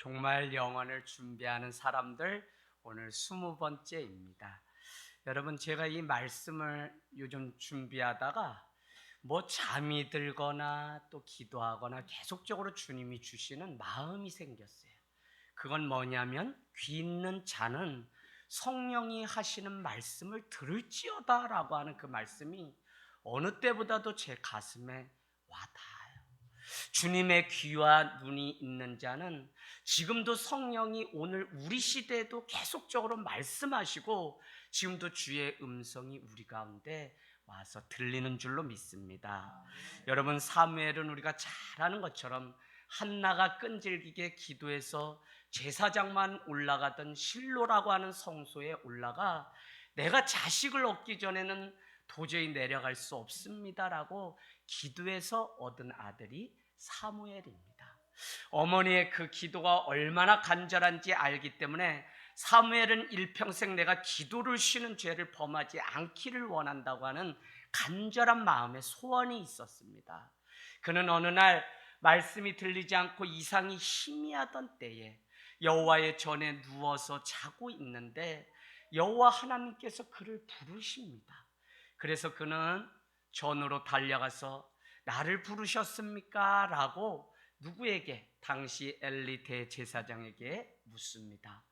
종말 영원을 준비하는 사람들, 오늘 20번째입니다. 여러분, 제가 이 말씀을 요즘 준비하다가 잠이 들거나 또 기도하거나 계속적으로 주님이 주시는 마음이 생겼어요. 그건 뭐냐면, 귀 있는 자는 성령이 하시는 말씀을 들을지어다 라고 하는 그 말씀이 어느 때보다도 제 가슴에 와닿아요. 주님의 귀와 눈이 있는 자는 지금도 성령이 오늘 우리 시대에도 계속적으로 말씀하시고 지금도 주의 음성이 우리 가운데 와서 들리는 줄로 믿습니다. 여러분, 사무엘은 우리가 잘 아는 것처럼 한나가 끈질기게 기도해서 제사장만 올라가던 실로라고 하는 성소에 올라가 내가 자식을 얻기 전에는 도저히 내려갈 수 없습니다라고 기도해서 얻은 아들이 사무엘입니다. 어머니의 그 기도가 얼마나 간절한지 알기 때문에 사무엘은 일평생 내가 기도를 쉬는 죄를 범하지 않기를 원한다고 하는 간절한 마음의 소원이 있었습니다. 그는 어느 날 말씀이 들리지 않고 이상이 희미하던 때에 여호와의 전에 누워서 자고 있는데 여호와 하나님께서 그를 부르십니다. 그래서 그는 전으로 달려가서 나를 부르셨습니까? 라고 누구에게? 당시 엘리 대제사장에게 묻습니다.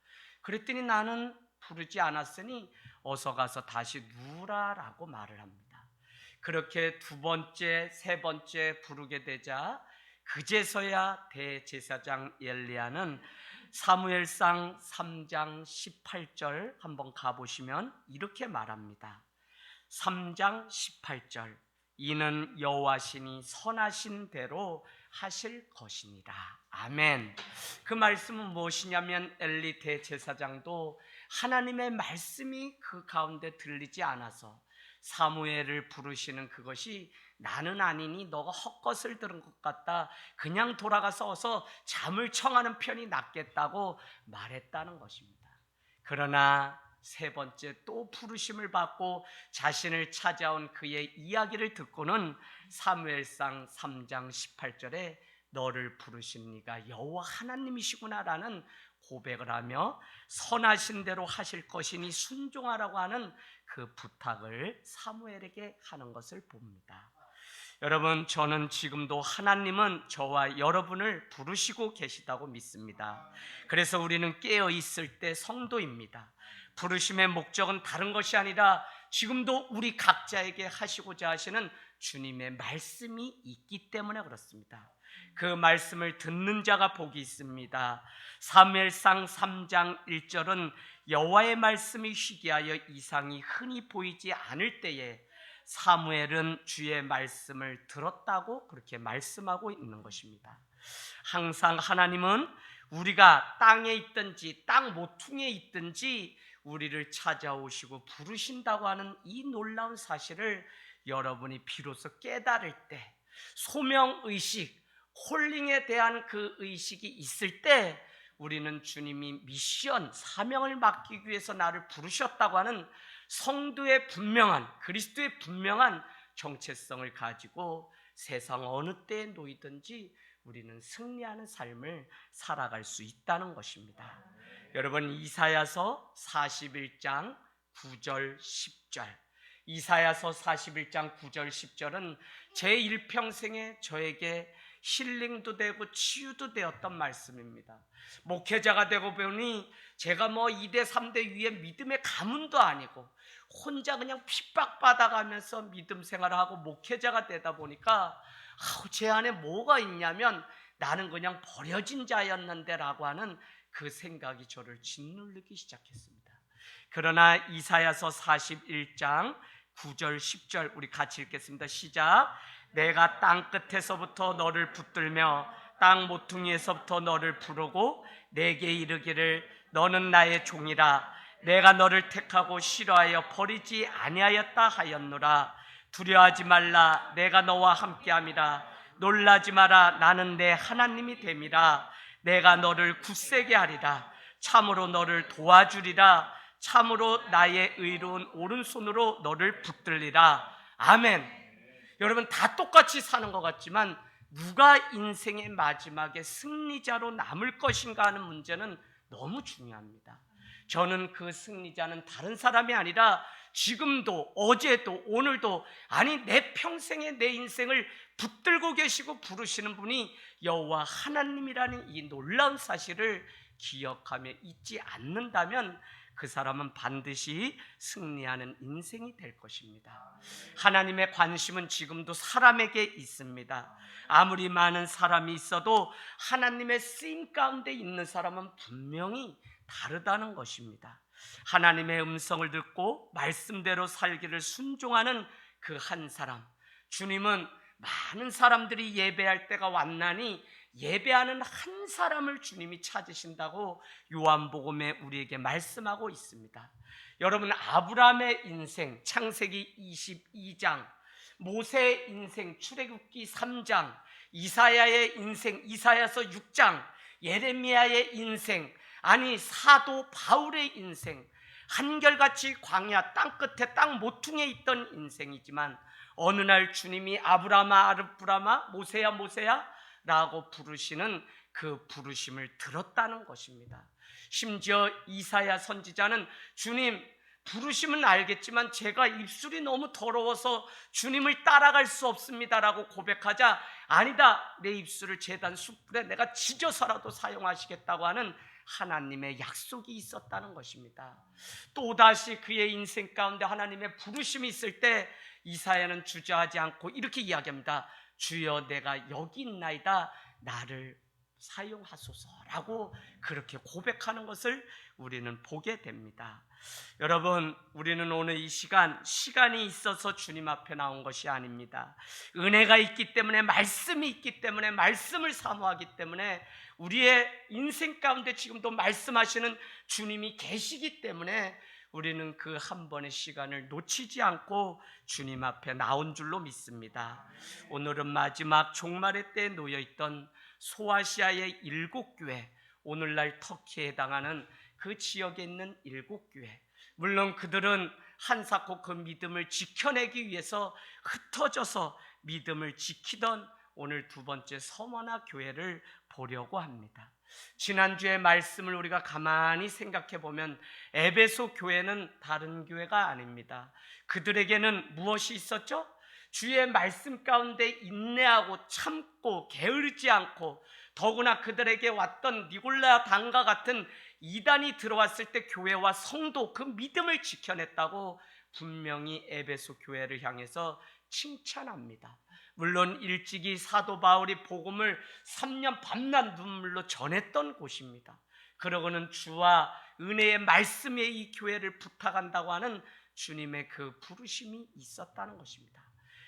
그랬더니 나는 부르지 않았으니 어서 가서 다시 누우라 라고 말을 합니다. 그렇게 두 번째, 세 번째 부르게 되자 그제서야 대제사장 엘리야는 사무엘상 3장 18절 한번 가보시면 이렇게 말합니다. 3장 18절 이는 여호와시니 선하신 대로 하실 것이니라. 아멘. 그 말씀은 무엇이냐면 엘리 대제사장도 하나님의 말씀이 그 가운데 들리지 않아서 사무엘을 부르시는 그것이 나는 아니니 너가 헛것을 들은 것 같다, 그냥 돌아가서 어서 잠을 청하는 편이 낫겠다고 말했다는 것입니다. 그러나 세 번째 또 부르심을 받고 자신을 찾아온 그의 이야기를 듣고는 사무엘상 3장 18절에 너를 부르신 이가 여호와 하나님이시구나라는 고백을 하며 선하신 대로 하실 것이니 순종하라고 하는 그 부탁을 사무엘에게 하는 것을 봅니다. 여러분, 저는 지금도 하나님은 저와 여러분을 부르시고 계시다고 믿습니다. 그래서 우리는 깨어 있을 때 성도입니다. 부르심의 목적은 다른 것이 아니라 지금도 우리 각자에게 하시고자 하시는 주님의 말씀이 있기 때문에 그렇습니다. 그 말씀을 듣는 자가 복이 있습니다. 사무엘상 3장 1절은 여호와의 말씀이 희귀하여 이상이 흔히 보이지 않을 때에 사무엘은 주의 말씀을 들었다고 그렇게 말씀하고 있는 것입니다. 항상 하나님은 우리가 땅에 있든지 땅 모퉁이에 있든지 우리를 찾아오시고 부르신다고 하는 이 놀라운 사실을 여러분이 비로소 깨달을 때, 소명의식, 콜링에 대한 그 의식이 있을 때 우리는 주님이 미션, 사명을 맡기기 위해서 나를 부르셨다고 하는 성도의 분명한, 그리스도의 분명한 정체성을 가지고 세상 어느 때에 놓이든지 우리는 승리하는 삶을 살아갈 수 있다는 것입니다. 여러분, 이사야서 41장 9절 10절, 이사야서 41장 9절 10절은 제 일평생에 저에게 힐링도 되고 치유도 되었던 말씀입니다. 목회자가 되고 보니 제가 2대 3대 위에 믿음의 가문도 아니고 혼자 그냥 핍박받아가면서 믿음 생활을 하고 목회자가 되다 보니까 제 안에 뭐가 있냐면 나는 그냥 버려진 자였는데 라고 하는 그 생각이 저를 짓누르기 시작했습니다. 그러나 이사야서 41장 9절 10절 우리 같이 읽겠습니다. 시작. 내가 땅 끝에서부터 너를 붙들며 땅 모퉁이에서부터 너를 부르고 내게 이르기를 너는 나의 종이라. 내가 너를 택하고 싫어하여 버리지 아니하였다 하였노라. 두려워하지 말라. 내가 너와 함께함이라. 놀라지 마라. 나는 내 하나님이 됨이라. 내가 너를 굳세게 하리라. 참으로 너를 도와주리라. 참으로 나의 의로운 오른손으로 너를 붙들리라. 아멘. 여러분, 다 똑같이 사는 것 같지만 누가 인생의 마지막에 승리자로 남을 것인가 하는 문제는 너무 중요합니다. 저는 그 승리자는 다른 사람이 아니라 지금도 어제도 오늘도 아니 내 평생에 내 인생을 붙들고 계시고 부르시는 분이 여호와 하나님이라는 이 놀라운 사실을 기억하며 잊지 않는다면 그 사람은 반드시 승리하는 인생이 될 것입니다. 하나님의 관심은 지금도 사람에게 있습니다. 아무리 많은 사람이 있어도 하나님의 쓰임 가운데 있는 사람은 분명히 다르다는 것입니다. 하나님의 음성을 듣고 말씀대로 살기를 순종하는 그 한 사람, 주님은 많은 사람들이 예배할 때가 왔나니 예배하는 한 사람을 주님이 찾으신다고 요한복음에 우리에게 말씀하고 있습니다. 여러분, 아브라함의 인생 창세기 22장, 모세의 인생 출애굽기 3장, 이사야의 인생 이사야서 6장, 예레미야의 인생, 아니 사도 바울의 인생, 한결같이 광야 땅끝에 땅 모퉁이에 있던 인생이지만 어느 날 주님이 아브라함아 아브라함아 모세야 모세야 라고 부르시는 그 부르심을 들었다는 것입니다. 심지어 이사야 선지자는 주님 부르심은 알겠지만 제가 입술이 너무 더러워서 주님을 따라갈 수 없습니다라고 고백하자 아니다, 내 입술을 제단 숯불에 내가 지져서라도 사용하시겠다고 하는 하나님의 약속이 있었다는 것입니다. 또다시 그의 인생 가운데 하나님의 부르심이 있을 때 이사야는 주저하지 않고 이렇게 이야기합니다. 주여 내가 여기 있나이다, 나를 사용하소서라고 그렇게 고백하는 것을 우리는 보게 됩니다. 여러분, 우리는 오늘 이 시간이 있어서 주님 앞에 나온 것이 아닙니다. 은혜가 있기 때문에, 말씀이 있기 때문에, 말씀을 사모하기 때문에, 우리의 인생 가운데 지금도 말씀하시는 주님이 계시기 때문에 우리는 그 한 번의 시간을 놓치지 않고 주님 앞에 나온 줄로 믿습니다. 오늘은 마지막 종말의 때에 놓여있던 소아시아의 7교회, 오늘날 터키에 해당하는 그 지역에 있는 7교회, 물론 그들은 한사코 그 믿음을 지켜내기 위해서 흩어져서 믿음을 지키던 오늘 두 번째 서머나 교회를 보려고 합니다. 지난주의 말씀을 우리가 가만히 생각해 보면 에베소 교회는 다른 교회가 아닙니다. 그들에게는 무엇이 있었죠? 주의 말씀 가운데 인내하고 참고 게으르지 않고, 더구나 그들에게 왔던 니골라 당과 같은 이단이 들어왔을 때 교회와 성도 그 믿음을 지켜냈다고 분명히 에베소 교회를 향해서 칭찬합니다. 물론 일찍이 사도 바울이 복음을 3년 밤낮 눈물로 전했던 곳입니다. 그러고는 주와 은혜의 말씀에 이 교회를 부탁한다고 하는 주님의 그 부르심이 있었다는 것입니다.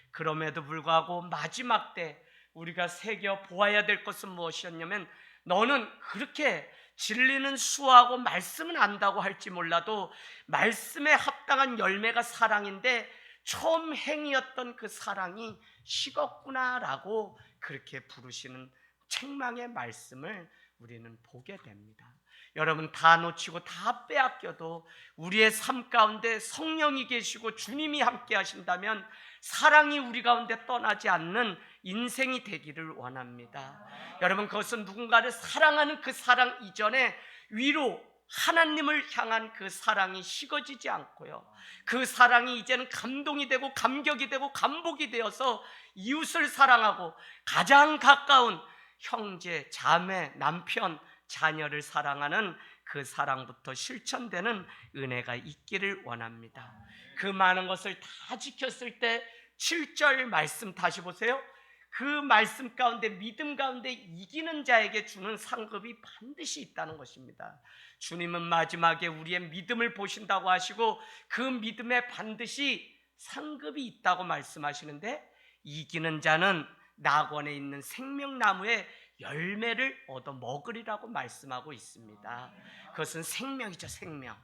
그럼에도 불구하고 마지막 때 우리가 새겨 보아야 될 것은 무엇이었냐면, 너는 그렇게 진리는 수호하고 말씀은 안다고 할지 몰라도 말씀에 합당한 열매가 사랑인데 처음 행위였던 그 사랑이 식었구나라고 그렇게 부르시는 책망의 말씀을 우리는 보게 됩니다. 여러분, 다 놓치고 다 빼앗겨도 우리의 삶 가운데 성령이 계시고 주님이 함께 하신다면 사랑이 우리 가운데 떠나지 않는 인생이 되기를 원합니다. 여러분, 그것은 누군가를 사랑하는 그 사랑 이전에 위로 하나님을 향한 그 사랑이 식어지지 않고요, 그 사랑이 이제는 감동이 되고 감격이 되고 감복이 되어서 이웃을 사랑하고 가장 가까운 형제, 자매, 남편, 자녀를 사랑하는 그 사랑부터 실천되는 은혜가 있기를 원합니다. 그 많은 것을 다 지켰을 때 7절 말씀 다시 보세요. 그 말씀 가운데 믿음 가운데 이기는 자에게 주는 상급이 반드시 있다는 것입니다. 주님은 마지막에 우리의 믿음을 보신다고 하시고 그 믿음에 반드시 상급이 있다고 말씀하시는데, 이기는 자는 낙원에 있는 생명나무의 열매를 얻어 먹으리라고 말씀하고 있습니다. 그것은 생명이죠, 생명.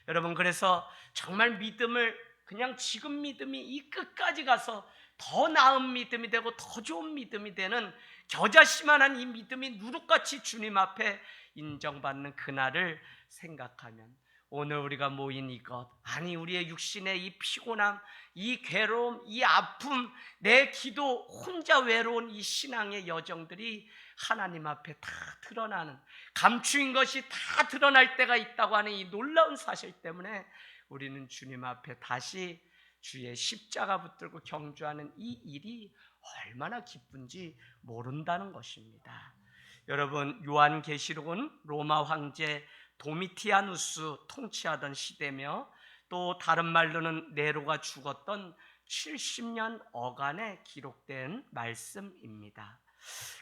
여러분, 그래서 정말 믿음을 그냥 지금 믿음이 이 끝까지 가서 더 나은 믿음이 되고 더 좋은 믿음이 되는 겨자씨만한 이 믿음이 누룩같이 주님 앞에 인정받는 그날을 생각하면 오늘 우리가 모인 이것, 아니 우리의 육신의 이 피곤함, 이 괴로움, 이 아픔, 내 기도, 혼자 외로운 이 신앙의 여정들이 하나님 앞에 다 드러나는, 감추인 것이 다 드러날 때가 있다고 하는 이 놀라운 사실 때문에 우리는 주님 앞에 다시 주의 십자가 붙들고 경주하는 이 일이 얼마나 기쁜지 모른다는 것입니다. 여러분, 요한계시록은 로마 황제 도미티아누스 통치하던 시대며 또 다른 말로는 네로가 죽었던 70년 어간에 기록된 말씀입니다.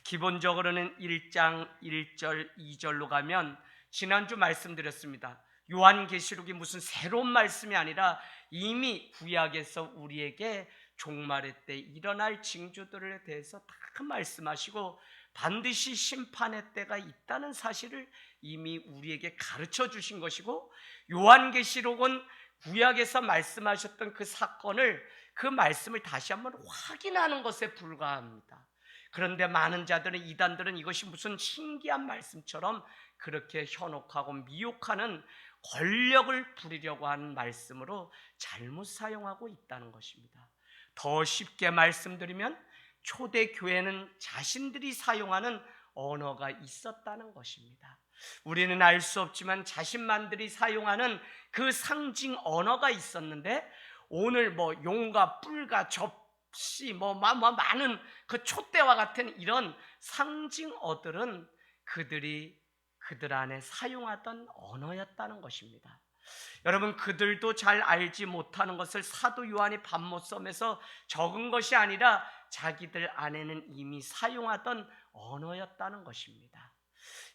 기본적으로는 1장 1절 2절로 가면 지난주 말씀드렸습니다. 요한계시록이 무슨 새로운 말씀이 아니라 이미 구약에서 우리에게 종말의 때 일어날 징조들에 대해서 다 말씀하시고 반드시 심판의 때가 있다는 사실을 이미 우리에게 가르쳐 주신 것이고, 요한계시록은 구약에서 말씀하셨던 그 사건을, 그 말씀을 다시 한번 확인하는 것에 불과합니다. 그런데 많은 자들은, 이단들은 이것이 무슨 신기한 말씀처럼 그렇게 현혹하고 미혹하는, 권력을 부리려고 하는 말씀으로 잘못 사용하고 있다는 것입니다. 더 쉽게 말씀드리면 초대 교회는 자신들이 사용하는 언어가 있었다는 것입니다. 우리는 알 수 없지만 자신만들이 사용하는 그 상징 언어가 있었는데, 오늘 용과 뿔과 접시 많은 그 촛대와 같은 이런 상징어들은 그들 안에 사용하던 언어였다는 것입니다. 여러분, 그들도 잘 알지 못하는 것을 사도 요한이 반모섬에서 적은 것이 아니라 자기들 안에는 이미 사용하던 언어였다는 것입니다.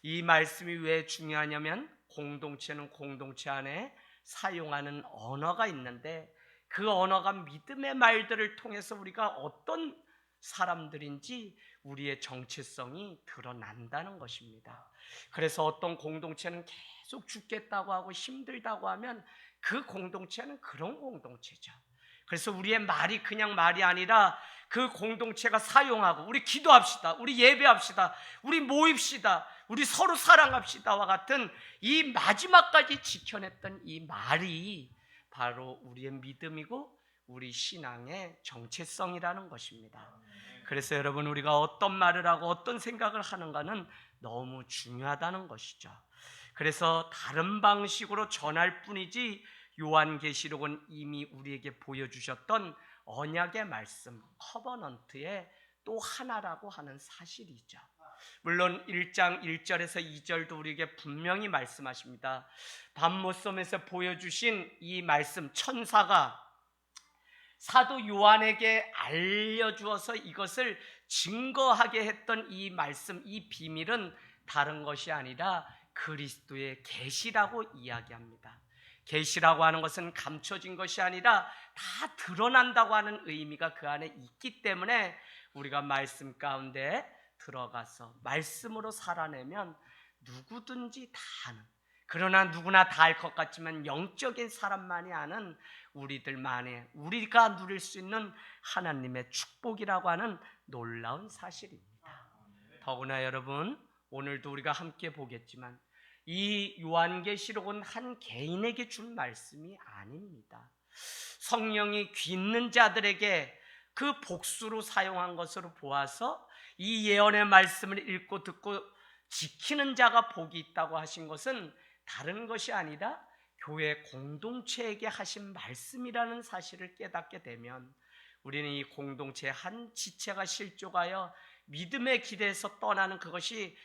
이 말씀이 왜 중요하냐면, 공동체는 공동체 안에 사용하는 언어가 있는데, 그 언어가 믿음의 말들을 통해서 우리가 어떤 사람들인지 우리의 정체성이 드러난다는 것입니다. 그래서 어떤 공동체는 계속 죽겠다고 하고 힘들다고 하면 그 공동체는 그런 공동체죠. 그래서 우리의 말이 그냥 말이 아니라 그 공동체가 사용하고, 우리 기도합시다, 우리 예배합시다, 우리 모입시다, 우리 서로 사랑합시다와 같은 이 마지막까지 지켜냈던 이 말이 바로 우리의 믿음이고 우리 신앙의 정체성이라는 것입니다. 그래서 여러분, 우리가 어떤 말을 하고 어떤 생각을 하는가는 너무 중요하다는 것이죠. 그래서 다른 방식으로 전할 뿐이지 요한계시록은 이미 우리에게 보여주셨던 언약의 말씀, 커버넌트의 또 하나라고 하는 사실이죠. 물론 1장 1절에서 2절도 우리에게 분명히 말씀하십니다. 반모섬에서 보여주신 이 말씀, 천사가 사도 요한에게 알려주어서 이것을 증거하게 했던 이 말씀, 이 비밀은 다른 것이 아니라 그리스도의 계시라고 이야기합니다. 계시라고 하는 것은 감춰진 것이 아니라 다 드러난다고 하는 의미가 그 안에 있기 때문에 우리가 말씀 가운데 들어가서 말씀으로 살아내면 누구든지 다 아는, 그러나 누구나 다 알 것 같지만 영적인 사람만이 아는 우리들만의, 우리가 누릴 수 있는 하나님의 축복이라고 하는 놀라운 사실입니다. 더구나 여러분, 오늘도 우리가 함께 보겠지만 이 요한계시록은 한 개인에게 준 말씀이 아닙니다. 성령이 귀 있는 자들에게 그 복수로 사용한 것으로 보아서 이 예언의 말씀을 읽고 듣고 지키는 자가 복이 있다고 하신 것은 다른 것이 아니라 교회 공동체에게 하신 말씀이라는 사실을 깨닫게 되면 우리는 이 공동체의 한 지체가 실족하여 믿음의 길에서 떠나는 그것이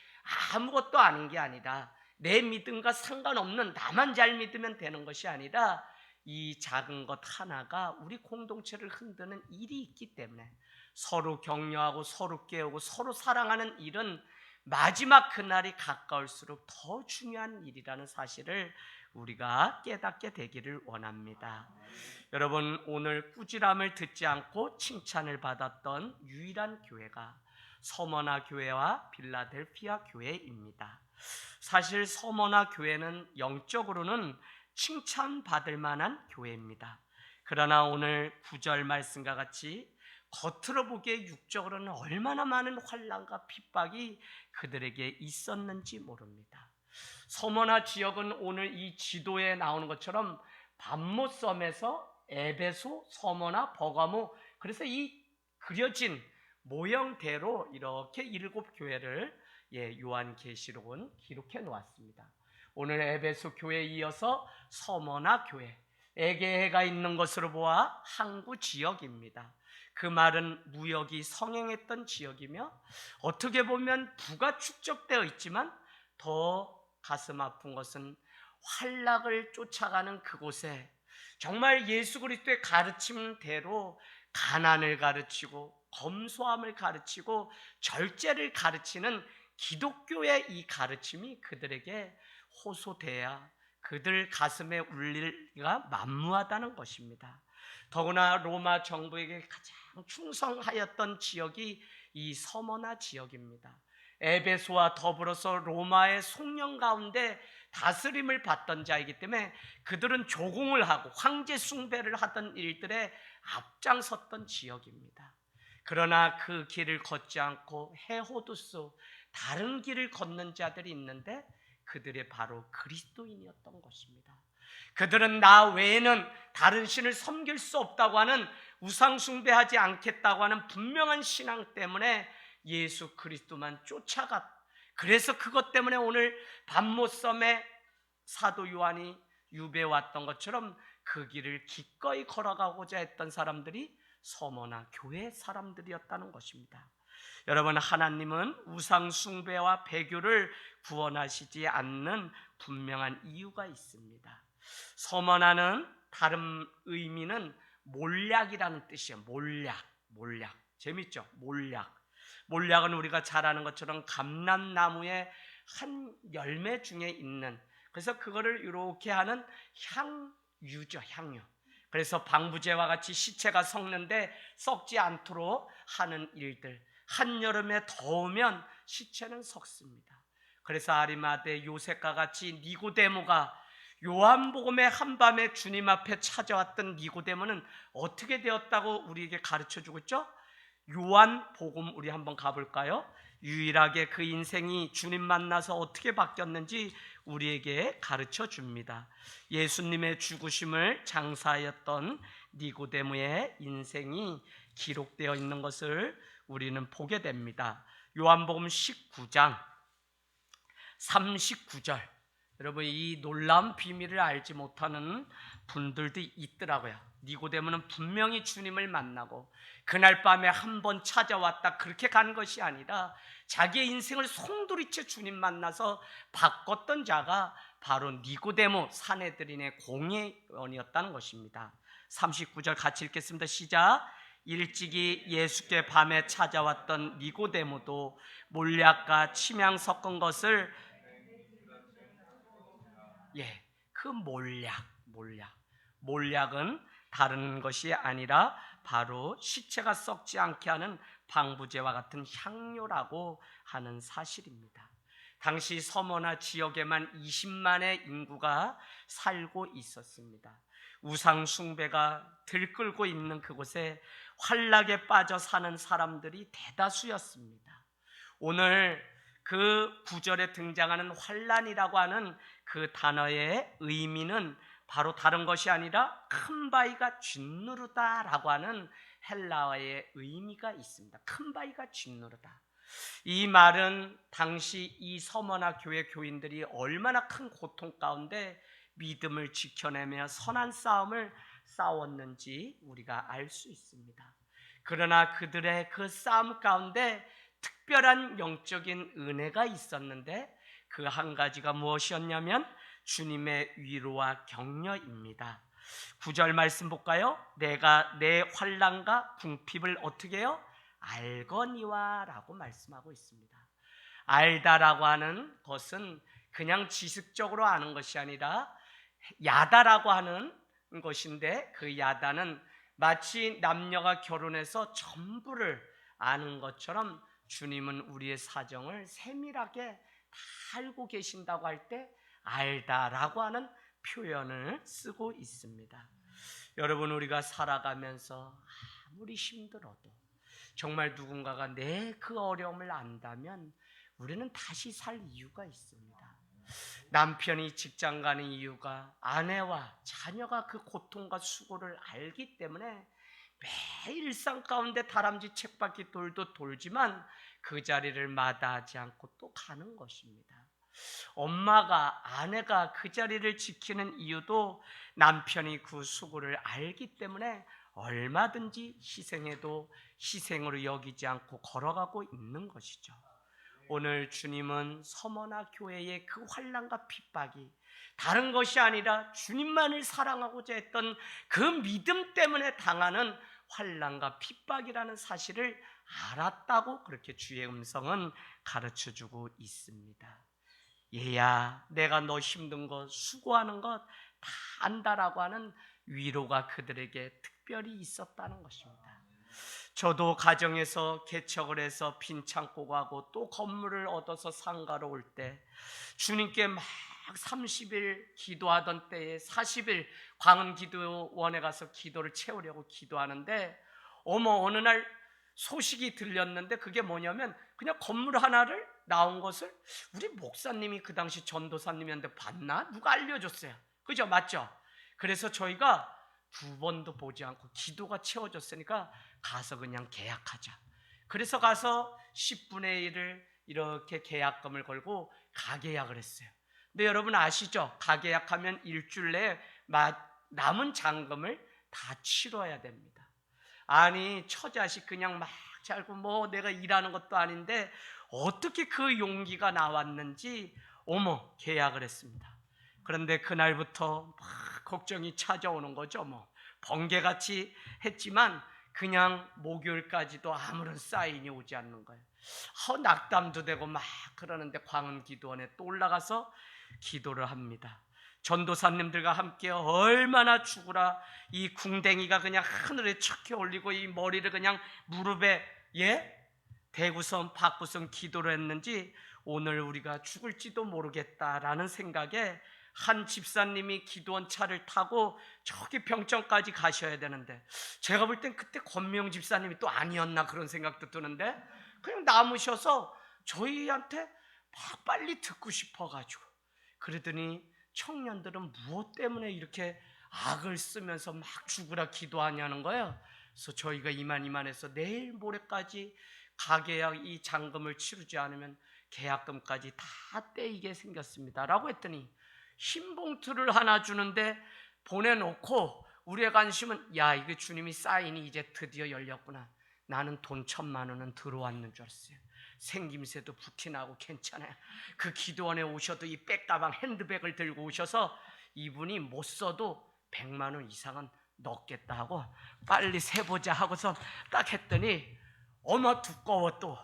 아무것도 아닌 게 아니라, 내 믿음과 상관없는 나만 잘 믿으면 되는 것이 아니라 이 작은 것 하나가 우리 공동체를 흔드는 일이 있기 때문에 서로 격려하고 서로 깨우고 서로 사랑하는 일은 마지막 그날이 가까울수록 더 중요한 일이라는 사실을 우리가 깨닫게 되기를 원합니다. 여러분, 오늘 꾸지람을 듣지 않고 칭찬을 받았던 유일한 교회가 서머나 교회와 빌라델피아 교회입니다. 사실 서머나 교회는 영적으로는 칭찬받을 만한 교회입니다. 그러나 오늘 9절 말씀과 같이 겉으로 보기에 육적으로는 얼마나 많은 환난과 핍박이 그들에게 있었는지 모릅니다. 서머나 지역은 오늘 이 지도에 나오는 것처럼 반모섬에서 에베소, 서머나, 버가모, 그래서 이 그려진 모형대로 이렇게 7교회를 요한계시록은 기록해 놓았습니다. 오늘 에베소 교회에 이어서 서머나 교회, 에게해가 있는 것으로 보아 항구 지역입니다. 그 말은 무역이 성행했던 지역이며 어떻게 보면 부가 축적되어 있지만 더 가슴 아픈 것은 환락을 쫓아가는 그곳에 정말 예수 그리스도의 가르침대로 가난을 가르치고 검소함을 가르치고 절제를 가르치는 기독교의 이 가르침이 그들에게 호소돼야 그들 가슴에 울리기가 만무하다는 것입니다. 더구나 로마 정부에게 가장 충성하였던 지역이 이 서머나 지역입니다. 에베소와 더불어서 로마의 속령 가운데 다스림을 받던 자이기 때문에 그들은 조공을 하고 황제 숭배를 하던 일들에 앞장섰던 지역입니다. 그러나 그 길을 걷지 않고 헤호두스 다른 길을 걷는 자들이 있는데 그들이 바로 그리스도인이었던 것입니다. 그들은 나 외에는 다른 신을 섬길 수 없다고 하는 우상 숭배하지 않겠다고 하는 분명한 신앙 때문에 예수 그리스도만 쫓아갔. 그래서 그것 때문에 오늘 반모섬에 사도 요한이 유배해 왔던 것처럼 그 길을 기꺼이 걸어가고자 했던 사람들이 서머나 교회 사람들이었다는 것입니다. 여러분, 하나님은 우상 숭배와 배교를 구원하시지 않는 분명한 이유가 있습니다. 서머나는 다른 의미는 몰약이라는 뜻이에요. 몰약. 재밌죠? 몰약은 우리가 잘 아는 것처럼 감람나무의 한 열매 중에 있는, 그래서 그거를 이렇게 하는 향유죠. 향유. 그래서 방부제와 같이 시체가 썩는데 썩지 않도록 하는 일들. 한여름에 더우면 시체는 썩습니다. 그래서 아리마대 요셉과 같이 니고데모가 요한복음의 한밤에 주님 앞에 찾아왔던 니고데모는 어떻게 되었다고 우리에게 가르쳐주고 있죠? 요한복음 우리 한번 가볼까요? 유일하게 그 인생이 주님 만나서 어떻게 바뀌었는지 우리에게 가르쳐 줍니다. 예수님의 죽으심을 장사하였던 니고데모의 인생이 기록되어 있는 것을 우리는 보게 됩니다. 요한복음 19장 39절. 여러분, 이 놀라운 비밀을 알지 못하는 분들도 있더라고요. 니고데모는 분명히 주님을 만나고 그날 밤에 한 번 찾아왔다 그렇게 간 것이 아니라 자기의 인생을 송두리째 주님 만나서 바꿨던 자가 바로 니고데모, 사내들인의 공회원이었다는 것입니다. 39절 같이 읽겠습니다. 시작. 일찍이 예수께 밤에 찾아왔던 니고데모도 몰약과 침향 섞은 것을 그 몰약은 다른 것이 아니라 바로 시체가 썩지 않게 하는 방부제와 같은 향료라고 하는 사실입니다. 당시 서머나 지역에만 20만의 인구가 살고 있었습니다. 우상 숭배가 들끓고 있는 그곳에 환락에 빠져 사는 사람들이 대다수였습니다. 오늘 그 구절에 등장하는 환란이라고 하는 그 단어의 의미는 바로 다른 것이 아니라 큰 바위가 짓누르다라고 하는 헬라어의 의미가 있습니다. 큰 바위가 짓누르다. 이 말은 당시 이 서머나 교회 교인들이 얼마나 큰 고통 가운데 믿음을 지켜내며 선한 싸움을 싸웠는지 우리가 알 수 있습니다. 그러나 그들의 그 싸움 가운데 특별한 영적인 은혜가 있었는데 그 한 가지가 무엇이었냐면 주님의 위로와 격려입니다. 9절 말씀 볼까요? 내가 내 환난과 궁핍을 어떻게 해요? 알거니와 라고 말씀하고 있습니다. 알다라고 하는 것은 그냥 지식적으로 아는 것이 아니라 야다라고 하는 것인데, 그 야다는 마치 남녀가 결혼해서 전부를 아는 것처럼 주님은 우리의 사정을 세밀하게 다 알고 계신다고 할 때 알다라고 하는 표현을 쓰고 있습니다. 여러분, 우리가 살아가면서 아무리 힘들어도 정말 누군가가 내 그 어려움을 안다면 우리는 다시 살 이유가 있습니다. 남편이 직장 가는 이유가 아내와 자녀가 그 고통과 수고를 알기 때문에 매일 일상 가운데 다람쥐 쳇바퀴 돌도 돌지만 그 자리를 마다하지 않고 또 가는 것입니다. 엄마가, 아내가 그 자리를 지키는 이유도 남편이 그 수고를 알기 때문에 얼마든지 희생해도 희생으로 여기지 않고 걸어가고 있는 것이죠. 오늘 주님은 서머나 교회의 그 환난과 핍박이 다른 것이 아니라 주님만을 사랑하고자 했던 그 믿음 때문에 당하는 환난과 핍박이라는 사실을 알았다고 그렇게 주의 음성은 가르쳐주고 있습니다. 얘야, 내가 너 힘든 것, 수고하는 것 다 안다라고 하는 위로가 그들에게 특별히 있었다는 것입니다. 저도 가정에서 개척을 해서 빈 창고 가고 또 건물을 얻어서 상가로 올 때 주님께 막 30일 기도하던 때에 40일 광흥기도원에 가서 기도를 채우려고 기도하는데 어느 날 소식이 들렸는데 그게 뭐냐면 그냥 건물 하나를 나온 것을 우리 목사님이 그 당시 전도사님이었는데 봤나? 누가 알려줬어요. 그죠? 맞죠? 그래서 저희가 두 번도 보지 않고 기도가 채워졌으니까 가서 그냥 계약하자. 그래서 가서 10분의 1을 이렇게 계약금을 걸고 가계약을 했어요. 근데 여러분 아시죠? 가계약하면 일주일 내에 남은 잔금을 다 치러야 됩니다. 아니 처자식 그냥 막 잘고 뭐 내가 일하는 것도 아닌데 어떻게 그 용기가 나왔는지 계약을 했습니다. 그런데 그날부터 막 걱정이 찾아오는 거죠. 번개같이 했지만 그냥 목요일까지도 아무런 사인이 오지 않는 거예요. 낙담도 되고 막 그러는데 광흥기도원에 또 올라가서 기도를 합니다. 전도사님들과 함께 얼마나 죽으라 이 궁뎅이가 그냥 하늘에 척해 올리고 이 머리를 그냥 무릎에 대구선 박구선 기도를 했는지 오늘 우리가 죽을지도 모르겠다라는 생각에 한 집사님이 기도원 차를 타고 저기 병천까지 가셔야 되는데 제가 볼 땐 그때 권명 집사님이 또 아니었나 그런 생각도 드는데 그냥 남으셔서 저희한테 막 빨리 듣고 싶어가지고 그러더니 청년들은 무엇 때문에 이렇게 악을 쓰면서 막 죽으라 기도하냐는 거예요. 그래서 저희가 이만해서 내일 모레까지 가계약 이 잔금을 치르지 않으면 계약금까지 다 떼이게 생겼습니다 라고 했더니 흰 봉투를 하나 주는데 보내놓고 우리의 관심은 야 이게 주님이 사인이 이제 드디어 열렸구나. 나는 돈 1,000만 원은 들어왔는 줄 알았어요. 생김새도 부티나고 괜찮아요. 그 기도원에 오셔도 이 백가방 핸드백을 들고 오셔서 이분이 못 써도 100만 원 이상은 넣겠다 하고 빨리 세보자 하고서 딱 했더니 어머 두꺼워 또.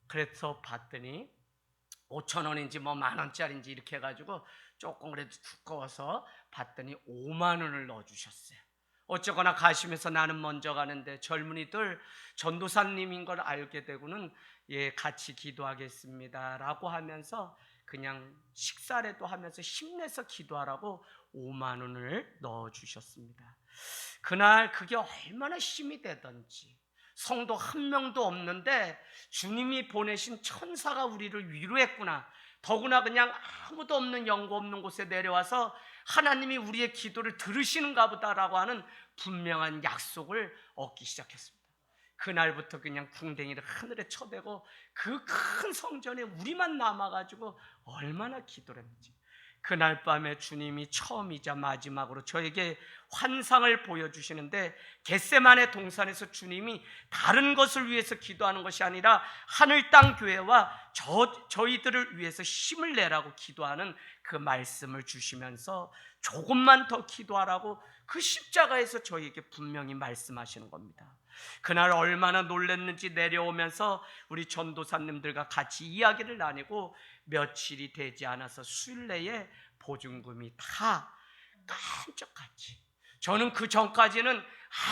그래서 봤더니 5,000원인지 뭐 10,000원짜리인지 이렇게 해가지고 조금 그래도 두꺼워서 봤더니 5만 원을 넣어주셨어요. 어쩌거나 가시면서 나는 먼저 가는데 젊은이들 전도사님인 걸 알게 되고는 같이 기도하겠습니다 라고 하면서 그냥 식사라도 하면서 힘내서 기도하라고 5만 원을 넣어주셨습니다. 그날 그게 얼마나 힘이 되던지 성도 한 명도 없는데 주님이 보내신 천사가 우리를 위로했구나. 더구나 그냥 아무도 없는 연고 없는 곳에 내려와서 하나님이 우리의 기도를 들으시는가 보다라고 하는 분명한 약속을 얻기 시작했습니다. 그날부터 그냥 궁뎅이를 하늘에 쳐대고 그 큰 성전에 우리만 남아가지고 얼마나 기도를 했는지. 그날 밤에 주님이 처음이자 마지막으로 저에게 환상을 보여주시는데 겟세마네 동산에서 주님이 다른 것을 위해서 기도하는 것이 아니라 하늘 땅 교회와 저희들을 위해서 힘을 내라고 기도하는 그 말씀을 주시면서 조금만 더 기도하라고 그 십자가에서 저희에게 분명히 말씀하시는 겁니다. 그날 얼마나 놀랐는지 내려오면서 우리 전도사님들과 같이 이야기를 나누고 며칠이 되지 않아서 수일 내에 보증금이 다 깜짝같이. 저는 그 전까지는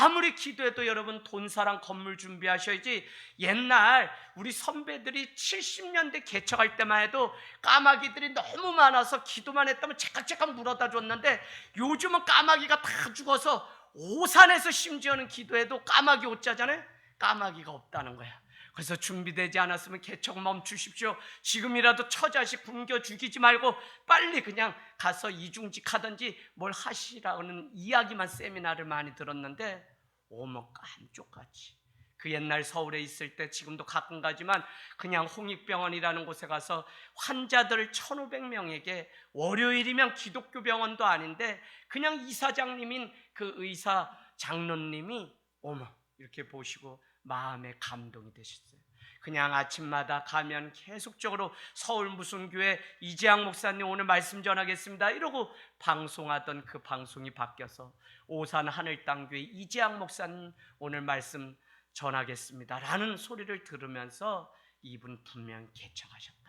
아무리 기도해도 여러분 돈사랑 건물 준비하셔야지. 옛날 우리 선배들이 70년대 개척할 때만 해도 까마귀들이 너무 많아서 기도만 했다면 제깍제깍 물어다 줬는데 요즘은 까마귀가 다 죽어서 오산에서 심지어는 기도해도 까마귀 옷자잖아요. 까마귀가 없다는 거야. 그래서 준비되지 않았으면 개척 멈추십시오. 지금이라도 처자식 굶겨 죽이지 말고 빨리 그냥 가서 이중직 하든지 뭘 하시라는 이야기만 세미나를 많이 들었는데 어머 깜쪽같이 그 옛날 서울에 있을 때 지금도 가끔 가지만 그냥 홍익병원이라는 곳에 가서 환자들 1,500명에게 월요일이면 기독교 병원도 아닌데 그냥 이사장님인 그 의사 장로님이 어머 이렇게 보시고 마음에 감동이 되셨어요. 그냥 아침마다 가면 계속적으로 서울 무슨 교회 이재학 목사님 오늘 말씀 전하겠습니다 이러고 방송하던 그 방송이 바뀌어서 오산 하늘땅교회 이재학 목사님 오늘 말씀 전하겠습니다 라는 소리를 들으면서 이분 분명 개척하셨다.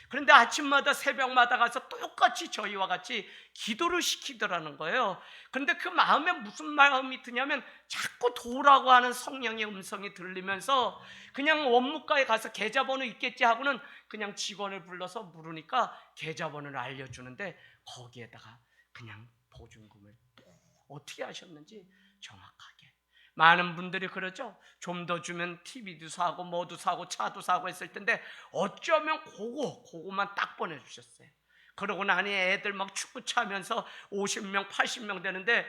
그런데 아침마다 새벽마다 가서 똑같이 저희와 같이 기도를 시키더라는 거예요. 그런데 그 마음에 무슨 마음이 드냐면 자꾸 도라고 하는 성령의 음성이 들리면서 그냥 원무과에 가서 계좌번호 있겠지 하고는 그냥 직원을 불러서 물으니까 계좌번호를 알려주는데 거기에다가 그냥 보증금을 어떻게 하셨는지 정확하게. 많은 분들이 그러죠. 좀 더 주면 TV도 사고 뭐도 사고 차도 사고 했을 텐데 어쩌면 그거만 딱 보내주셨어요. 그러고 나니 애들 막 축구 차면서 50명 80명 되는데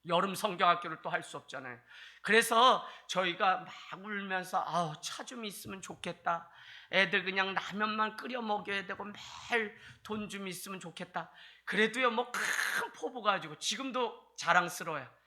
여름 성경학교를 또 할 수 없잖아요. 그래서 저희가 막 울면서 차 좀 있으면 좋겠다. 애들 그냥 라면만 끓여 먹여야 되고 매일 돈 좀 있으면 좋겠다. 그래도요 뭐 큰 포부 가지고 지금도 자랑스러워요.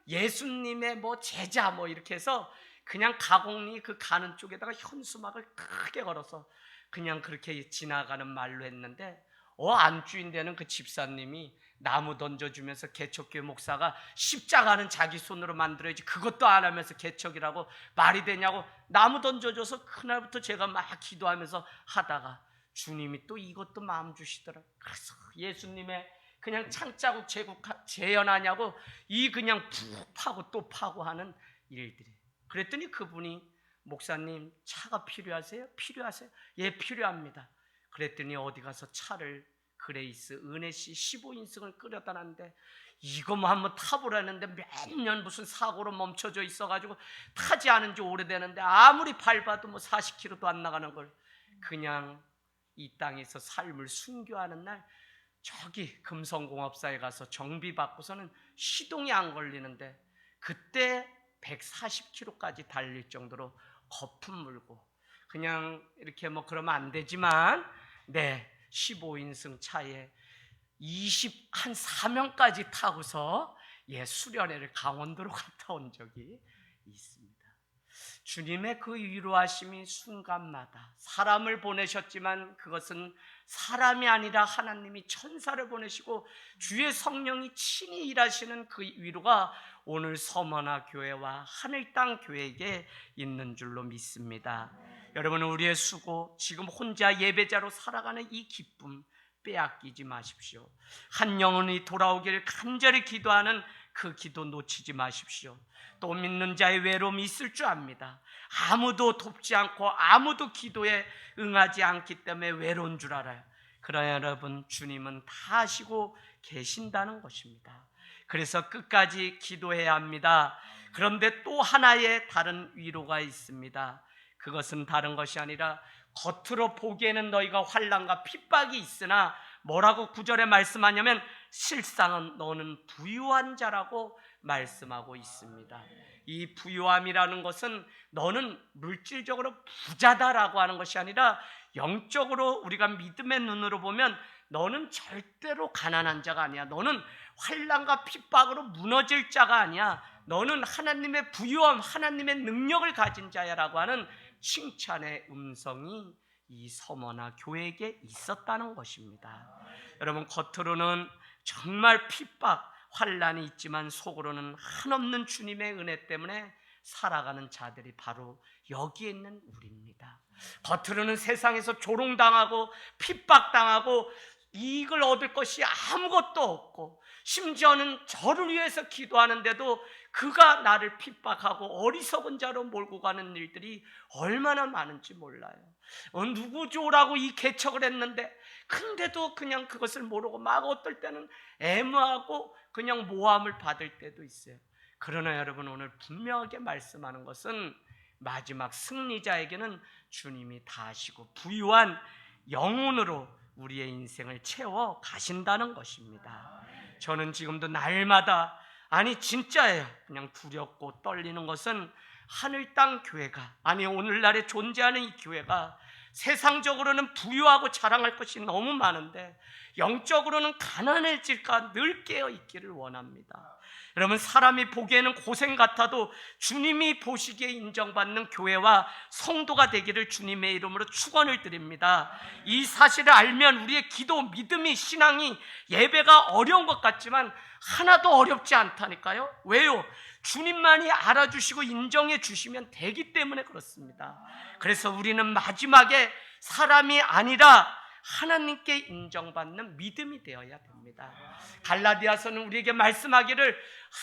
예수님의 뭐 제자 뭐 이렇게 해서 그냥 가공리 그 가는 쪽에다가 현수막을 크게 걸어서 그냥 그렇게 지나가는 말로 했는데 안주인 되는 그 집사님이 나무 던져주면서 개척교회 목사가 십자가는 자기 손으로 만들어야지 그것도 안 하면서 개척이라고 말이 되냐고 나무 던져줘서 그날부터 제가 막 기도하면서 하다가 주님이 또 이것도 마음 주시더라. 그래서 예수님의 그냥 창자국 제국 재현하냐고 이 그냥 푹 파고 또 파고 하는 일들이. 그랬더니 그분이 목사님 차가 필요하세요? 필요하세요? 예 필요합니다. 그랬더니 어디 가서 차를 그레이스 은혜씨 15인승을 끌어다 놨는데 이거 뭐 한번 타보라는데 몇 년 무슨 사고로 멈춰져 있어가지고 타지 않은 지 오래되는데 아무리 밟아도 뭐 40km도 안 나가는 걸 그냥 이 땅에서 삶을 순교하는 날 저기 금성공업사에 가서 정비받고서는 시동이 안 걸리는데 그때 140km까지 달릴 정도로 거품 물고 그냥 이렇게 뭐 그러면 안 되지만 15인승 차에 4명까지 타고서 수련회를 강원도로 갔다 온 적이 있습니다. 주님의 그 위로하심이 순간마다 사람을 보내셨지만 그것은 사람이 아니라 하나님이 천사를 보내시고 주의 성령이 친히 일하시는 그 위로가 오늘 서머나 교회와 하늘땅 교회에게 있는 줄로 믿습니다. 여러분 우리의 수고 지금 혼자 예배자로 살아가는 이 기쁨 빼앗기지 마십시오. 한 영혼이 돌아오길 간절히 기도하는 그 기도 놓치지 마십시오. 또 믿는 자의 외로움이 있을 줄 압니다. 아무도 돕지 않고 아무도 기도에 응하지 않기 때문에 외로운 줄 알아요. 그러나 여러분 주님은 다 아시고 계신다는 것입니다. 그래서 끝까지 기도해야 합니다. 그런데 또 하나의 다른 위로가 있습니다. 그것은 다른 것이 아니라 겉으로 보기에는 너희가 환난과 핍박이 있으나 뭐라고 9절에 말씀하냐면 실상은 너는 부유한 자라고 말씀하고 있습니다. 이 부유함이라는 것은 너는 물질적으로 부자다라고 하는 것이 아니라 영적으로 우리가 믿음의 눈으로 보면 너는 절대로 가난한 자가 아니야. 너는 환난과 핍박으로 무너질 자가 아니야. 너는 하나님의 부유함, 하나님의 능력을 가진 자야라고 하는 칭찬의 음성이 이 서머나 교회에게 있었다는 것입니다. 여러분 겉으로는 정말 핍박, 환난이 있지만 속으로는 한없는 주님의 은혜 때문에 살아가는 자들이 바로 여기에 있는 우리입니다. 겉으로는 세상에서 조롱당하고 핍박당하고 이익을 얻을 것이 아무것도 없고 심지어는 저를 위해서 기도하는데도 그가 나를 핍박하고 어리석은 자로 몰고 가는 일들이 얼마나 많은지 몰라요. 누구 좋으라고 이 개척을 했는데 근데도 그냥 그것을 모르고 막 어떨 때는 애무하고 그냥 모함을 받을 때도 있어요. 그러나 여러분 오늘 분명하게 말씀하는 것은 마지막 승리자에게는 주님이 다 하시고 부유한 영혼으로 우리의 인생을 채워 가신다는 것입니다. 저는 지금도 날마다, 아니 진짜예요, 그냥 두렵고 떨리는 것은 하늘 땅 교회가, 아니 오늘날에 존재하는 이 교회가 세상적으로는 부유하고 자랑할 것이 너무 많은데 영적으로는 가난해질까 늘 깨어 있기를 원합니다. 여러분, 사람이 보기에는 고생 같아도 주님이 보시기에 인정받는 교회와 성도가 되기를 주님의 이름으로 축원을 드립니다. 이 사실을 알면 우리의 기도, 믿음이, 신앙이, 예배가 어려운 것 같지만 하나도 어렵지 않다니까요. 왜요? 주님만이 알아주시고 인정해 주시면 되기 때문에 그렇습니다. 그래서 우리는 마지막에 사람이 아니라 하나님께 인정받는 믿음이 되어야 됩니다. 갈라디아서는 우리에게 말씀하기를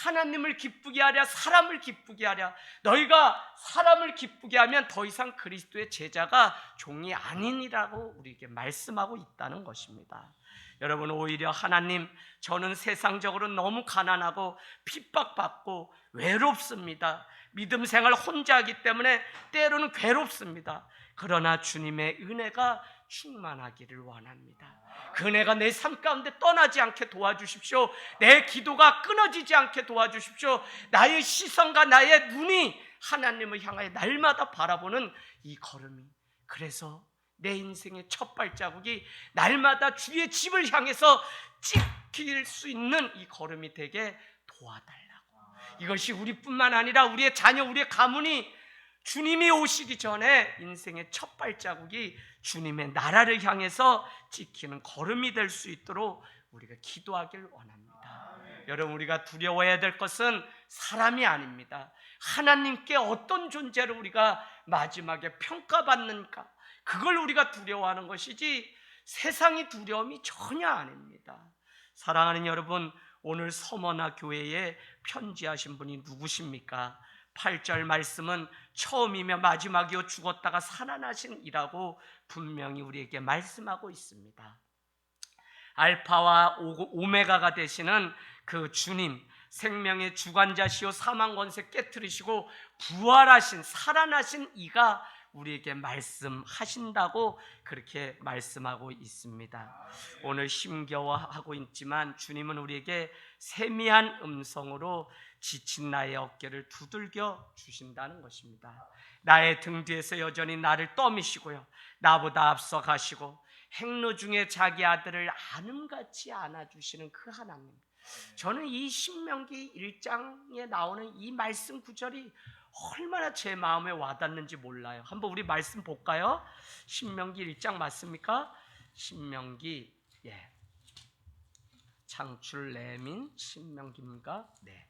하나님을 기쁘게 하랴 사람을 기쁘게 하랴. 너희가 사람을 기쁘게 하면 더 이상 그리스도의 제자가 종이 아니니라고 우리에게 말씀하고 있다는 것입니다. 여러분, 오히려 하나님, 저는 세상적으로 너무 가난하고 핍박받고 외롭습니다. 믿음 생활 혼자 하기 때문에 때로는 괴롭습니다. 그러나 주님의 은혜가 충만하기를 원합니다. 그 은혜가 내 삶 가운데 떠나지 않게 도와주십시오. 내 기도가 끊어지지 않게 도와주십시오. 나의 시선과 나의 눈이 하나님을 향하여 날마다 바라보는 이 걸음이, 그래서 내 인생의 첫 발자국이 날마다 주의 집을 향해서 찍힐 수 있는 이 걸음이 되게 도와달라고. 이것이 우리뿐만 아니라 우리의 자녀, 우리의 가문이 주님이 오시기 전에 인생의 첫 발자국이 주님의 나라를 향해서 지키는 걸음이 될 수 있도록 우리가 기도하길 원합니다. 여러분, 우리가 두려워해야 될 것은 사람이 아닙니다. 하나님께 어떤 존재로 우리가 마지막에 평가받는가, 그걸 우리가 두려워하는 것이지 세상의 두려움이 전혀 아닙니다. 사랑하는 여러분, 오늘 서머나 교회에 편지하신 분이 누구십니까? 8절 말씀은 처음이며 마지막이요 죽었다가 살아나신 이라고 분명히 우리에게 말씀하고 있습니다. 알파와 오메가가 되시는 그 주님, 생명의 주관자시오 사망 권세 깨트리시고 부활하신, 살아나신 이가 우리에게 말씀하신다고 그렇게 말씀하고 있습니다. 오늘 힘겨워하고 있지만 주님은 우리에게 세미한 음성으로 지친 나의 어깨를 두들겨 주신다는 것입니다. 나의 등 뒤에서 여전히 나를 떠미시고요, 나보다 앞서 가시고 행로 중에 자기 아들을 아름같이 안아주시는 그 하나님, 저는 이 신명기 1장에 나오는 이 말씀 구절이 얼마나 제 마음에 와닿는지 몰라요. 한번 우리 말씀 볼까요? 신명기 1장 맞습니까? 신명기, 창출 레민 신명기인가? 네.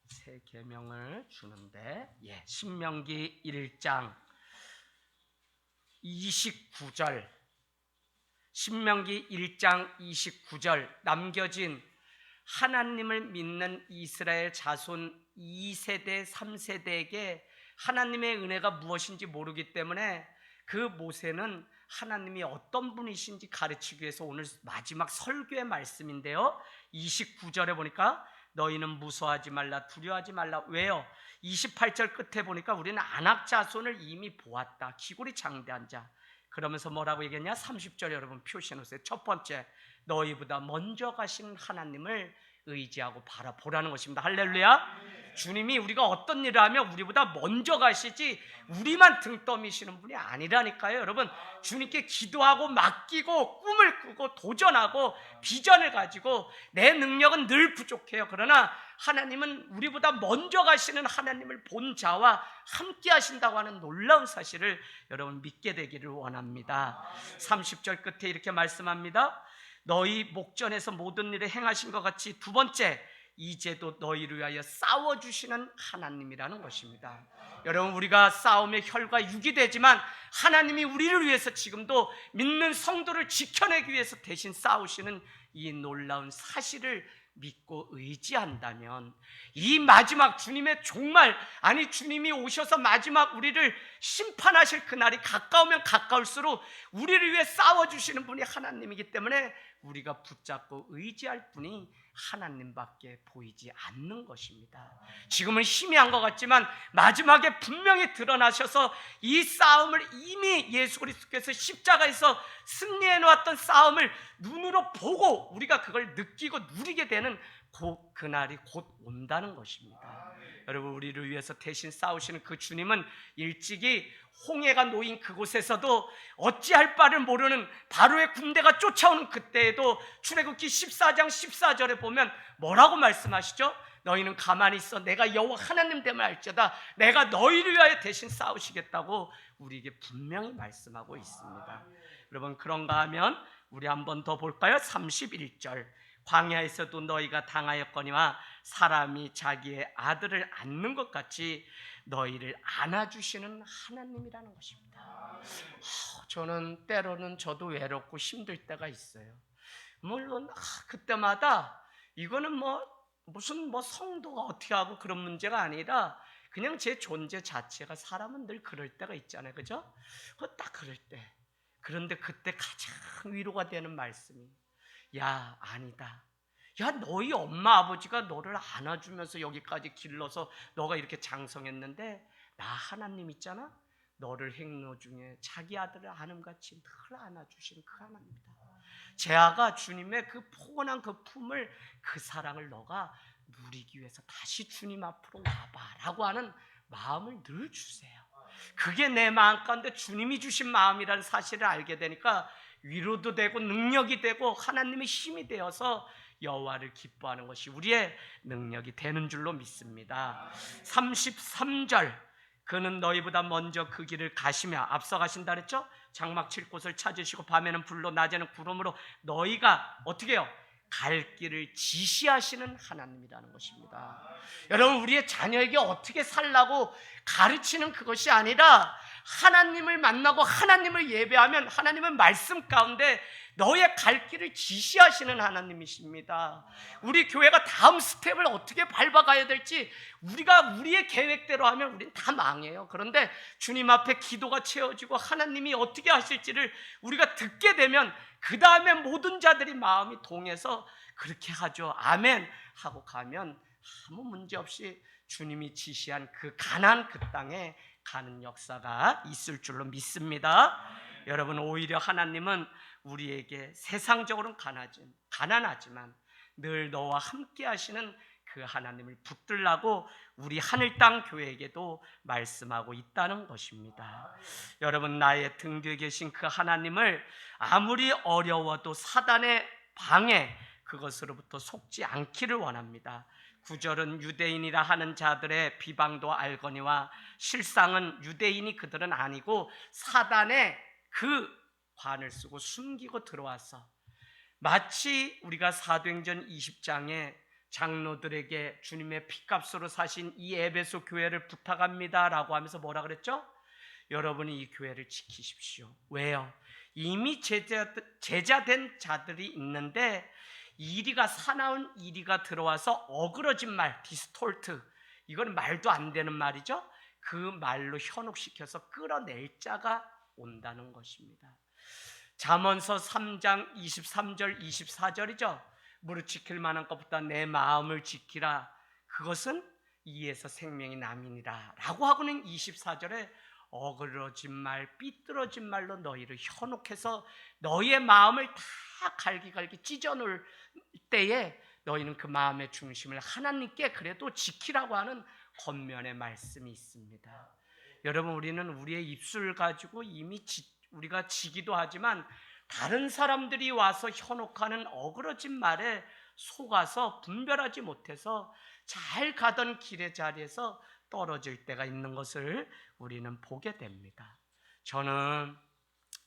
새 계명을 주는데, 신명기 1장 29절, 신명기 1장 29절, 남겨진 하나님을 믿는 이스라엘 자손 2세대 3세대에게 하나님의 은혜가 무엇인지 모르기 때문에 그 모세는 하나님이 어떤 분이신지 가르치기 위해서 오늘 마지막 설교의 말씀인데요, 29절에 보니까 너희는 무서워하지 말라, 두려워하지 말라. 왜요? 28절 끝에 보니까 우리는 안악 자손을 이미 보았다, 기골이 장대한 자. 그러면서 뭐라고 얘기했냐? 30절 여러분 표시해 놓으세요. 첫 번째, 너희보다 먼저 가신 하나님을 의지하고 바라보라는 것입니다. 할렐루야. 주님이 우리가 어떤 일을 하면 우리보다 먼저 가시지 우리만 등 떠미시는 분이 아니라니까요. 여러분, 주님께 기도하고 맡기고 꿈을 꾸고 도전하고 비전을 가지고 내 능력은 늘 부족해요. 그러나 하나님은 우리보다 먼저 가시는 하나님을 본 자와 함께 하신다고 하는 놀라운 사실을 여러분 믿게 되기를 원합니다. 30절 끝에 이렇게 말씀합니다. 너희 목전에서 모든 일을 행하신 것 같이, 두 번째, 이제도 너희를 위하여 싸워주시는 하나님이라는 것입니다. 여러분, 우리가 싸움의 혈과 육이 되지만 하나님이 우리를 위해서 지금도 믿는 성도를 지켜내기 위해서 대신 싸우시는 이 놀라운 사실을 믿고 의지한다면 이 마지막 주님의 종말, 아니 주님이 오셔서 마지막 우리를 심판하실 그날이 가까우면 가까울수록 우리를 위해 싸워주시는 분이 하나님이기 때문에 우리가 붙잡고 의지할 분이 하나님밖에 보이지 않는 것입니다. 지금은 희미한 것 같지만 마지막에 분명히 드러나셔서 이 싸움을 이미 예수 그리스도께서 십자가에서 승리해 놓았던 싸움을 눈으로 보고 우리가 그걸 느끼고 누리게 되는 그날이 곧 온다는 것입니다. 여러분, 우리를 위해서 대신 싸우시는 그 주님은 일찍이 홍해가 놓인 그곳에서도 어찌할 바를 모르는 바로의 군대가 쫓아오는 그때에도 출애굽기 14장 14절에 보면 뭐라고 말씀하시죠? 너희는 가만히 있어, 내가 여호와 하나님 됨을 알지어다. 내가 너희를 위하여 대신 싸우시겠다고 우리에게 분명히 말씀하고 있습니다. 여러분, 그런가 하면 우리 한 번 더 볼까요? 31절, 광야에서도 너희가 당하였거니와 사람이 자기의 아들을 안는 것 같이 너희를 안아주시는 하나님이라는 것입니다. 저는 때로는 저도 외롭고 힘들 때가 있어요. 물론 그때마다 이거는 무슨 성도가 어떻게 하고 그런 문제가 아니라 그냥 제 존재 자체가, 사람은 늘 그럴 때가 있잖아요, 그죠? 딱 그럴 때, 그런데 그때 가장 위로가 되는 말씀이, 야, 아니다. 야, 너희 엄마 아버지가 너를 안아주면서 여기까지 길러서 너가 이렇게 장성했는데 나 하나님 있잖아, 너를 행로 중에 자기 아들을 안음같이 늘 안아주신 그 하나님이다. 제아가 주님의 그 포근한 그 품을, 그 사랑을 너가 누리기 위해서 다시 주님 앞으로 와봐 라고 하는 마음을 늘 주세요. 그게 내 마음 가운데 주님이 주신 마음이라는 사실을 알게 되니까 위로도 되고 능력이 되고 하나님의 힘이 되어서 여호와를 기뻐하는 것이 우리의 능력이 되는 줄로 믿습니다. 33절, 그는 너희보다 먼저 그 길을 가시며 앞서 가신다 그랬죠? 장막 칠 곳을 찾으시고 밤에는 불로 낮에는 구름으로 너희가 어떻게 해요? 갈 길을 지시하시는 하나님이라는 것입니다. 여러분, 우리의 자녀에게 어떻게 살라고 가르치는 그것이 아니라 하나님을 만나고 하나님을 예배하면 하나님은 말씀 가운데 너의 갈 길을 지시하시는 하나님이십니다. 우리 교회가 다음 스텝을 어떻게 밟아가야 될지 우리가 우리의 계획대로 하면 우리는 다 망해요. 그런데 주님 앞에 기도가 채워지고 하나님이 어떻게 하실지를 우리가 듣게 되면 그 다음에 모든 자들이 마음이 동해서 그렇게 하죠, 아멘 하고 가면 아무 문제 없이 주님이 지시한 그 가나안 그 땅에 가는 역사가 있을 줄로 믿습니다. 여러분, 오히려 하나님은 우리에게 세상적으로는 가난하지만 늘 너와 함께 하시는 그 하나님을 붙들라고 우리 하늘 땅 교회에게도 말씀하고 있다는 것입니다. 여러분, 나의 등 뒤에 계신 그 하나님을 아무리 어려워도 사단의 방해, 그것으로부터 속지 않기를 원합니다. 9절은 유대인이라 하는 자들의 비방도 알거니와 실상은 유대인이 그들은 아니고 사단의 그 관을 쓰고 숨기고 들어와서, 마치 우리가 사도행전 20장에 장로들에게 주님의 피값으로 사신 이 에베소 교회를 부탁합니다 라고 하면서 뭐라 그랬죠? 여러분이 이 교회를 지키십시오. 왜요? 이미 제자된 자들이 있는데 이리가, 사나운 이리가 들어와서 어그러진 말, 디스톨트, 이건 말도 안 되는 말이죠. 그 말로 현혹시켜서 끌어낼 자가 온다는 것입니다. 잠언서 3장 23절 24절이죠. 무릇 지킬 만한 것보다 내 마음을 지키라, 그것은 이에서 생명이 남이니라 라고 하고는 24절에 어그러진 말, 삐뚤어진 말로 너희를 현혹해서 너희의 마음을 다 갈기갈기 찢어놓을 때에 너희는 그 마음의 중심을 하나님께 그래도 지키라고 하는 권면의 말씀이 있습니다. 여러분, 우리는 우리의 입술 가지고 이미 우리가 지기도 하지만 다른 사람들이 와서 현혹하는 어그러진 말에 속아서 분별하지 못해서 잘 가던 길의 자리에서 떨어질 때가 있는 것을 우리는 보게 됩니다. 저는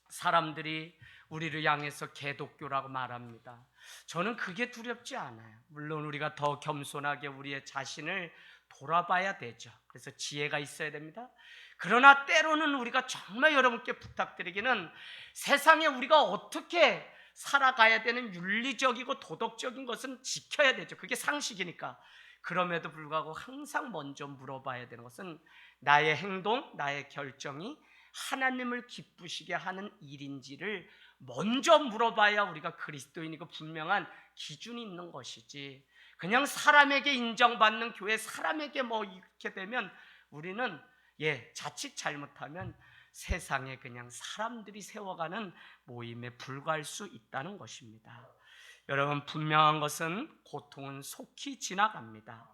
사람들이 우리를 향해서 개독교라고 말합니다. 저는 그게 두렵지 않아요. 물론 우리가 더 겸손하게 우리의 자신을 돌아봐야 되죠. 그래서 지혜가 있어야 됩니다. 그러나 때로는 우리가 정말 여러분께 부탁드리기는, 세상에 우리가 어떻게 살아가야 되는 윤리적이고 도덕적인 것은 지켜야 되죠. 그게 상식이니까. 그럼에도 불구하고 항상 먼저 물어봐야 되는 것은 나의 행동, 나의 결정이 하나님을 기쁘시게 하는 일인지를 먼저 물어봐야 우리가 그리스도인이고 분명한 기준이 있는 것이지, 그냥 사람에게 인정받는 교회, 사람에게 뭐 이렇게 되면 우리는 자칫 잘못하면 세상에 그냥 사람들이 세워가는 모임에 불과할 수 있다는 것입니다. 여러분, 분명한 것은 고통은 속히 지나갑니다.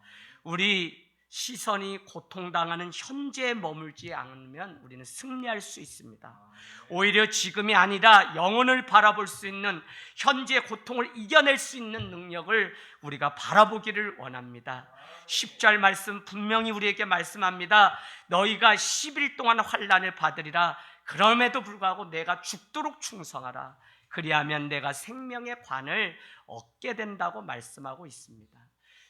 우리 시선이 고통당하는 현재에 머물지 않으면 우리는 승리할 수 있습니다. 오히려 지금이 아니라 영혼을 바라볼 수 있는, 현재의 고통을 이겨낼 수 있는 능력을 우리가 바라보기를 원합니다. 10절 말씀 분명히 우리에게 말씀합니다. 너희가 10일 동안 환난을 받으리라. 그럼에도 불구하고 내가 죽도록 충성하라. 그리하면 내가 생명의 관을 얻게 된다고 말씀하고 있습니다.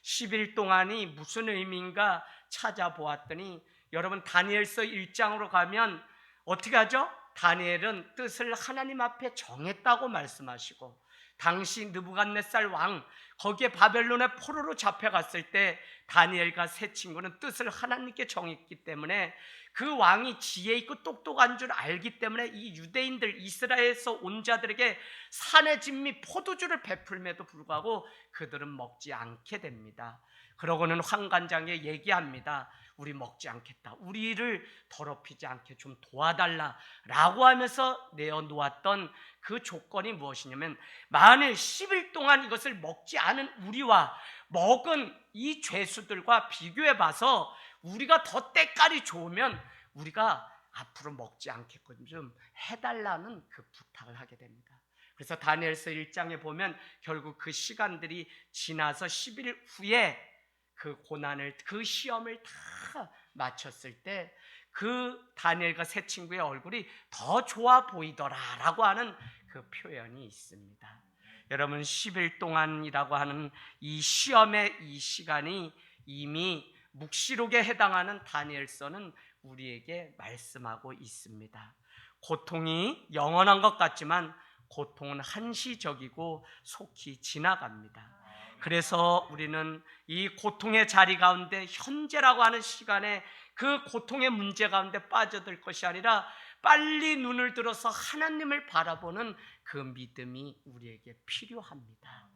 10일 동안이 무슨 의미인가 찾아보았더니, 여러분 다니엘서 1장으로 가면 어떻게 하죠? 다니엘은 뜻을 하나님 앞에 정했다고 말씀하시고, 당시 느부갓네살 왕, 거기에 바벨론의 포로로 잡혀갔을 때 다니엘과 세 친구는 뜻을 하나님께 정했기 때문에 그 왕이 지혜 있고 똑똑한 줄 알기 때문에 이 유대인들, 이스라엘에서 온 자들에게 산의 진미 포도주를 베풀매도 불구하고 그들은 먹지 않게 됩니다. 그러고는 환관장에 얘기합니다. 우리 먹지 않겠다, 우리를 더럽히지 않게 좀 도와달라 라고 하면서 내어놓았던 그 조건이 무엇이냐면, 만일 10일 동안 이것을 먹지 않은 우리와 먹은 이 죄수들과 비교해 봐서 우리가 더 때깔이 좋으면 우리가 앞으로 먹지 않겠거든 좀 해달라는 그 부탁을 하게 됩니다. 그래서 다니엘서 1장에 보면 결국 그 시간들이 지나서 10일 후에 그 고난을, 그 시험을 다 마쳤을 때 그 다니엘과 세 친구의 얼굴이 더 좋아 보이더라라고 하는 그 표현이 있습니다. 여러분, 10일 동안이라고 하는 이 시험의 이 시간이 이미 묵시록에 해당하는 다니엘서는 우리에게 말씀하고 있습니다. 고통이 영원한 것 같지만 고통은 한시적이고 속히 지나갑니다. 그래서 우리는 이 고통의 자리 가운데, 현재라고 하는 시간에 그 고통의 문제 가운데 빠져들 것이 아니라 빨리 눈을 들어서 하나님을 바라보는 그 믿음이 우리에게 필요합니다.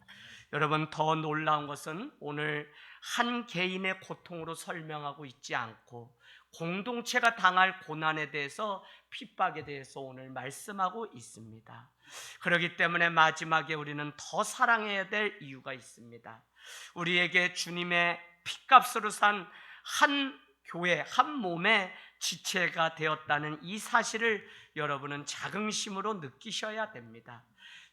여러분, 더 놀라운 것은 오늘 한 개인의 고통으로 설명하고 있지 않고 공동체가 당할 고난에 대해서, 핍박에 대해서 오늘 말씀하고 있습니다. 그렇기 때문에 마지막에 우리는 더 사랑해야 될 이유가 있습니다. 우리에게 주님의 핏값으로 산 한 교회, 한 몸의 지체가 되었다는 이 사실을 여러분은 자긍심으로 느끼셔야 됩니다.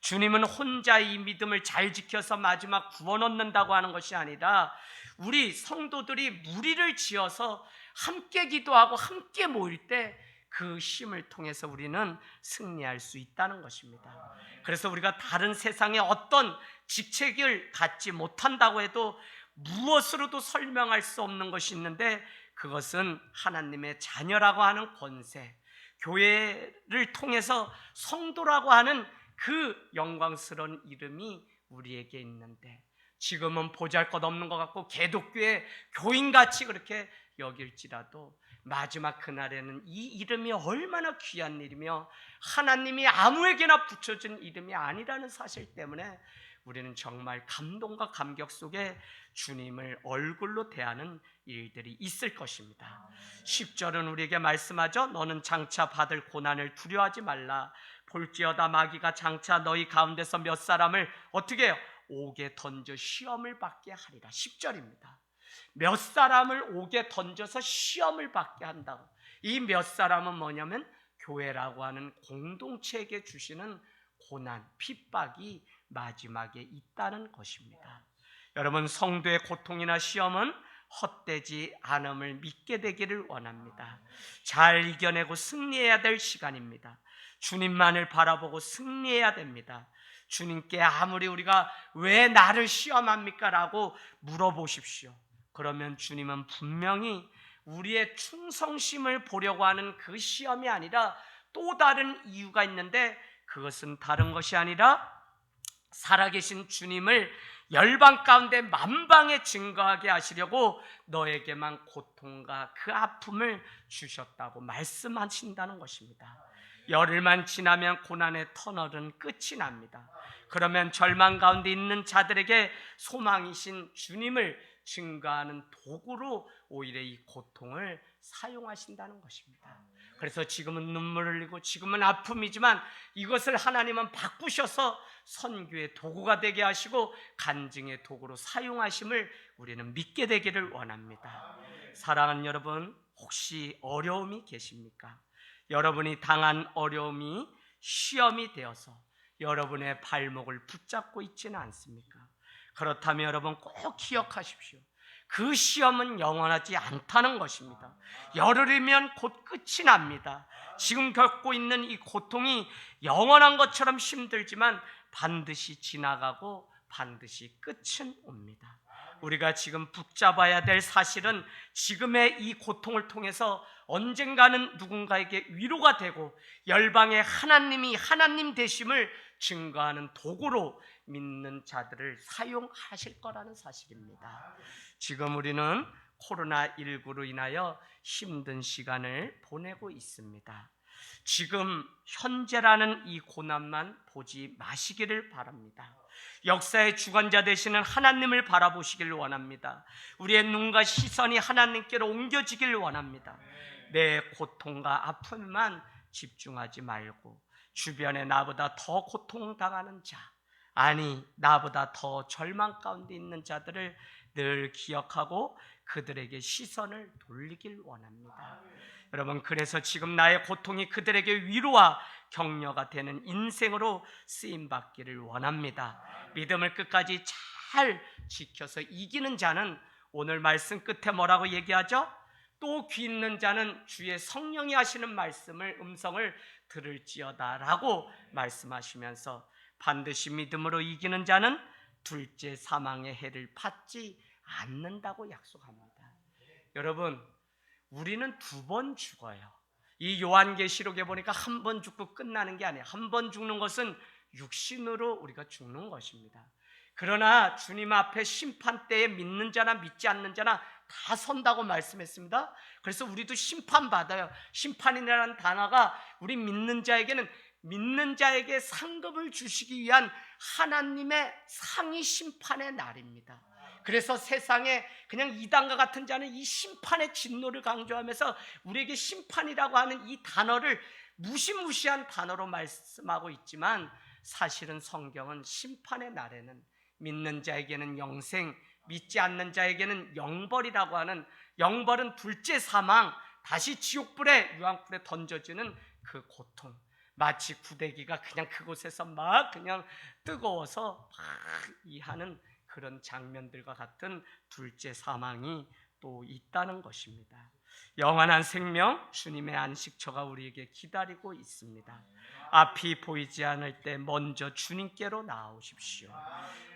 주님은 혼자 이 믿음을 잘 지켜서 마지막 구원 얻는다고 하는 것이 아니라 우리 성도들이 무리를 지어서 함께 기도하고 함께 모일 때 그 힘을 통해서 우리는 승리할 수 있다는 것입니다. 그래서 우리가 다른 세상에 어떤 직책을 갖지 못한다고 해도 무엇으로도 설명할 수 없는 것이 있는데, 그것은 하나님의 자녀라고 하는 권세, 교회를 통해서 성도라고 하는 그 영광스러운 이름이 우리에게 있는데, 지금은 보잘것없는 것 같고 개독교의 교인같이 그렇게 여길지라도 마지막 그날에는 이 이름이 얼마나 귀한 일이며 하나님이 아무에게나 붙여준 이름이 아니라는 사실 때문에 우리는 정말 감동과 감격 속에 주님을 얼굴로 대하는 일들이 있을 것입니다. 10절은 우리에게 말씀하죠. 너는 장차 받을 고난을 두려워하지 말라. 볼지어다 마귀가 장차 너희 가운데서 몇 사람을 어떻게 해요? 옥에 던져 시험을 받게 하리라. 10절입니다. 몇 사람을 옥에 던져서 시험을 받게 한다고. 이 몇 사람은 뭐냐면 교회라고 하는 공동체에게 주시는 고난, 핍박이 마지막에 있다는 것입니다. 여러분, 성도의 고통이나 시험은 헛되지 않음을 믿게 되기를 원합니다. 잘 이겨내고 승리해야 될 시간입니다. 주님만을 바라보고 승리해야 됩니다. 주님께 아무리 우리가 왜 나를 시험합니까? 라고 물어보십시오. 그러면 주님은 분명히 우리의 충성심을 보려고 하는 그 시험이 아니라 또 다른 이유가 있는데, 그것은 다른 것이 아니라 살아계신 주님을 열방 가운데 만방에 증거하게 하시려고 너에게만 고통과 그 아픔을 주셨다고 말씀하신다는 것입니다. 열흘만 지나면 고난의 터널은 끝이 납니다. 그러면 절망 가운데 있는 자들에게 소망이신 주님을 증거하는 도구로 오히려 이 고통을 사용하신다는 것입니다. 그래서 지금은 눈물을 흘리고 지금은 아픔이지만 이것을 하나님은 바꾸셔서 선교의 도구가 되게 하시고 간증의 도구로 사용하심을 우리는 믿게 되기를 원합니다. 사랑하는 여러분, 혹시 어려움이 계십니까? 여러분이 당한 어려움이 시험이 되어서 여러분의 발목을 붙잡고 있지는 않습니까? 그렇다면 여러분 꼭 기억하십시오. 그 시험은 영원하지 않다는 것입니다. 열흘이면 곧 끝이 납니다. 지금 겪고 있는 이 고통이 영원한 것처럼 힘들지만 반드시 지나가고 반드시 끝은 옵니다. 우리가 지금 붙잡아야 될 사실은 지금의 이 고통을 통해서 언젠가는 누군가에게 위로가 되고 열방의 하나님이 하나님 되심을 증거하는 도구로 믿는 자들을 사용하실 거라는 사실입니다. 지금 우리는 코로나19로 인하여 힘든 시간을 보내고 있습니다. 지금 현재라는 이 고난만 보지 마시기를 바랍니다. 역사의 주관자 되시는 하나님을 바라보시길 원합니다. 우리의 눈과 시선이 하나님께로 옮겨지길 원합니다. 내 고통과 아픔만 집중하지 말고 주변에 나보다 더 고통당하는 자, 아니 나보다 더 절망 가운데 있는 자들을 늘 기억하고 그들에게 시선을 돌리길 원합니다. 여러분, 그래서 지금 나의 고통이 그들에게 위로와 격려가 되는 인생으로 쓰임받기를 원합니다. 믿음을 끝까지 잘 지켜서 이기는 자는 오늘 말씀 끝에 뭐라고 얘기하죠? 또 귀 있는 자는 주의 성령이 하시는 말씀을 음성을 들을지어다 라고 말씀하시면서 반드시 믿음으로 이기는 자는 둘째 사망의 해를 받지 않는다고 약속합니다. 여러분, 우리는 2번 죽어요. 이 요한계시록에 보니까 한 번 죽고 끝나는 게 아니에요. 한 번 죽는 것은 육신으로 우리가 죽는 것입니다. 그러나 주님 앞에 심판대에 믿는 자나 믿지 않는 자나 다 선다고 말씀했습니다. 그래서 우리도 심판받아요. 심판이라는 단어가 우리 믿는 자에게는 믿는 자에게 상급을 주시기 위한 하나님의 상위 심판의 날입니다. 그래서 세상에 그냥 이단과 같은 자는 이 심판의 진노를 강조하면서 우리에게 심판이라고 하는 이 단어를 무시무시한 단어로 말씀하고 있지만 사실은 성경은 심판의 날에는 믿는 자에게는 영생, 믿지 않는 자에게는 영벌이라고 하는, 영벌은 둘째 사망, 다시 지옥불에 유황불에 던져지는 그 고통, 마치 구데기가 그냥 그곳에서 막 그냥 뜨거워서 막 이 하는 그런 장면들과 같은 둘째 사망이 또 있다는 것입니다. 영원한 생명, 주님의 안식처가 우리에게 기다리고 있습니다. 앞이 보이지 않을 때 먼저 주님께로 나오십시오.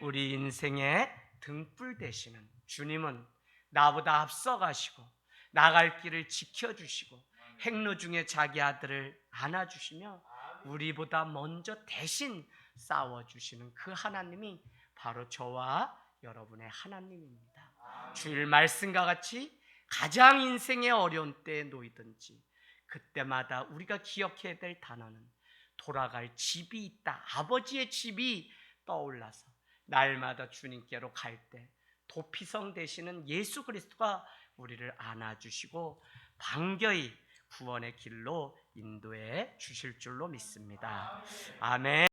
우리 인생의 등불 되시는 주님은 나보다 앞서가시고 나갈 길을 지켜주시고 행로 중에 자기 아들을 안아주시며 우리보다 먼저 대신 싸워주시는 그 하나님이 바로 저와 여러분의 하나님입니다. 주일 말씀과 같이 가장 인생의 어려운 때에 놓이든지 그때마다 우리가 기억해야 될 단어는 돌아갈 집이 있다. 아버지의 집이 떠올라서 날마다 주님께로 갈 때 도피성 되시는 예수 그리스도가 우리를 안아주시고 반겨이 구원의 길로 인도해 주실 줄로 믿습니다. 아멘.